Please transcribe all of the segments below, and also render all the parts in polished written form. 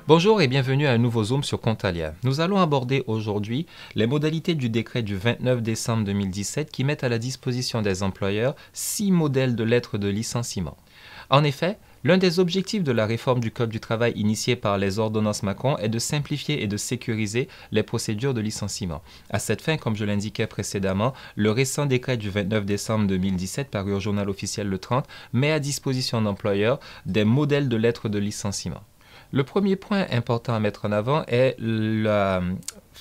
Bonjour et bienvenue à un nouveau Zoom sur Contalia. Nous allons aborder aujourd'hui les modalités du décret du 29 décembre 2017 qui mettent à la disposition des employeurs 6 modèles de lettres de licenciement. En effet, l'un des objectifs de la réforme du Code du travail initiée par les ordonnances Macron est de simplifier et de sécuriser les procédures de licenciement. À cette fin, comme je l'indiquais précédemment, le récent décret du 29 décembre 2017 paru au journal officiel le 30 met à disposition d'employeurs des modèles de lettres de licenciement. Le premier point important à mettre en avant est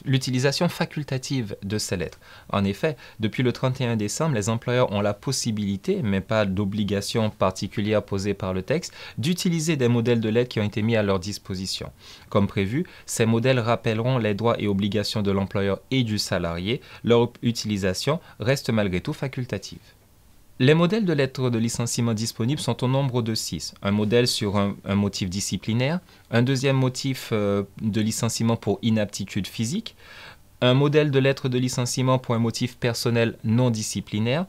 l'utilisation facultative de ces lettres. En effet, depuis le 31 décembre, les employeurs ont la possibilité, mais pas d'obligation particulière posée par le texte, d'utiliser des modèles de lettres qui ont été mis à leur disposition. Comme prévu, ces modèles rappelleront les droits et obligations de l'employeur et du salarié. Leur utilisation reste malgré tout facultative. Les modèles de lettres de licenciement disponibles sont au nombre de 6. Un modèle sur un motif disciplinaire, un deuxième motif de licenciement pour inaptitude physique, un modèle de lettre de licenciement pour un motif personnel non disciplinaire,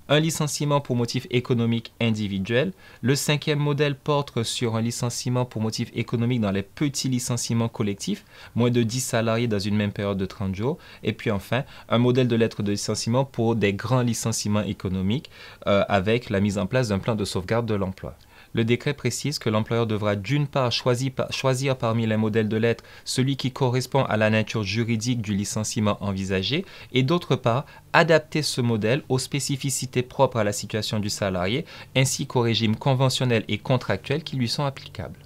un licenciement pour motif économique individuel. Le cinquième modèle porte sur un licenciement pour motif économique dans les petits licenciements collectifs, moins de 10 salariés dans une même période de 30 jours. Et puis enfin, un modèle de lettre de licenciement pour des grands licenciements économiques avec la mise en place d'un plan de sauvegarde de l'emploi. Le décret précise que l'employeur devra d'une part choisir parmi les modèles de lettres celui qui correspond à la nature juridique du licenciement envisagé et d'autre part adapter ce modèle aux spécificités propres à la situation du salarié ainsi qu'au régime conventionnel et contractuel qui lui sont applicables.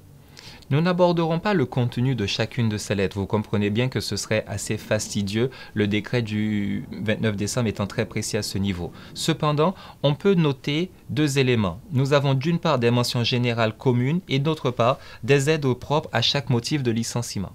Nous n'aborderons pas le contenu de chacune de ces lettres. Vous comprenez bien que ce serait assez fastidieux, le décret du 29 décembre étant très précis à ce niveau. Cependant, on peut noter deux éléments. Nous avons d'une part des mentions générales communes et d'autre part des aides propres à chaque motif de licenciement.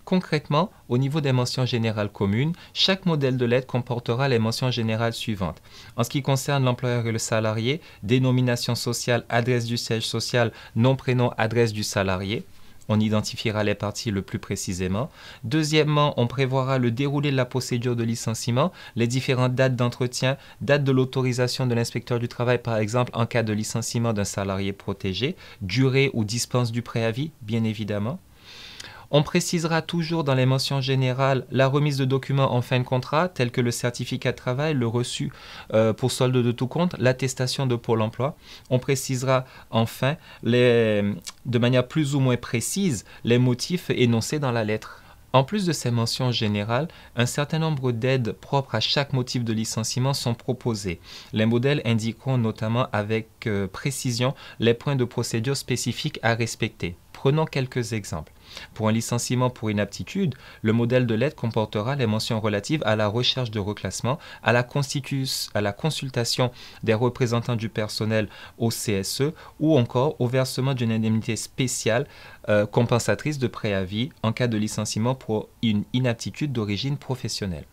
Concrètement, au niveau des mentions générales communes, chaque modèle de lettre comportera les mentions générales suivantes. En ce qui concerne l'employeur et le salarié, dénomination sociale, adresse du siège social, nom, prénom, adresse du salarié. On identifiera les parties le plus précisément. Deuxièmement, on prévoira le déroulé de la procédure de licenciement, les différentes dates d'entretien, date de l'autorisation de l'inspecteur du travail, par exemple en cas de licenciement d'un salarié protégé, durée ou dispense du préavis, bien évidemment. On précisera toujours dans les mentions générales la remise de documents en fin de contrat, tels que le certificat de travail, le reçu pour solde de tout compte, l'attestation de Pôle emploi. On précisera enfin, de manière plus ou moins précise, les motifs énoncés dans la lettre. En plus de ces mentions générales, un certain nombre d'aides propres à chaque motif de licenciement sont proposées. Les modèles indiqueront notamment avec précision les points de procédure spécifiques à respecter. Prenons quelques exemples. Pour un licenciement pour inaptitude, le modèle de lettre comportera les mentions relatives à la recherche de reclassement, à la consultation des représentants du personnel au CSE ou encore au versement d'une indemnité spéciale compensatrice de préavis en cas de licenciement pour une inaptitude d'origine professionnelle.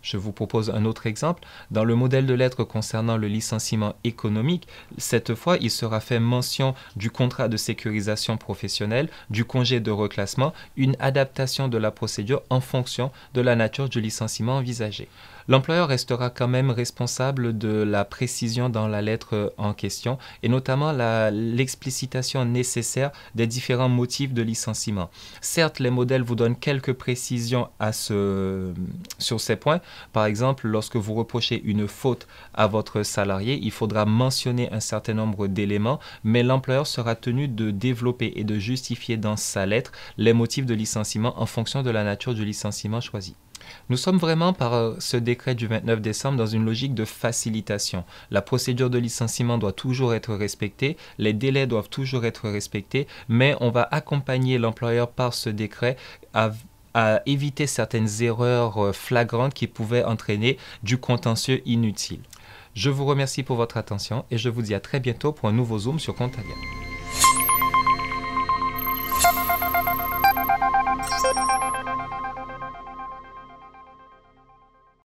Je vous propose un autre exemple. Dans le modèle de lettre concernant le licenciement économique, cette fois, il sera fait mention du contrat de sécurisation professionnelle, du congé de reclassement, une adaptation de la procédure en fonction de la nature du licenciement envisagé. L'employeur restera quand même responsable de la précision dans la lettre en question et notamment l'explicitation nécessaire des différents motifs de licenciement. Certes, les modèles vous donnent quelques précisions sur ces points. Par exemple, lorsque vous reprochez une faute à votre salarié, il faudra mentionner un certain nombre d'éléments, mais l'employeur sera tenu de développer et de justifier dans sa lettre les motifs de licenciement en fonction de la nature du licenciement choisi. Nous sommes vraiment par ce décret du 29 décembre dans une logique de facilitation. La procédure de licenciement doit toujours être respectée, les délais doivent toujours être respectés, mais on va accompagner l'employeur par ce décret à éviter certaines erreurs flagrantes qui pouvaient entraîner du contentieux inutile. Je vous remercie pour votre attention et je vous dis à très bientôt pour un nouveau Zoom sur Contalia.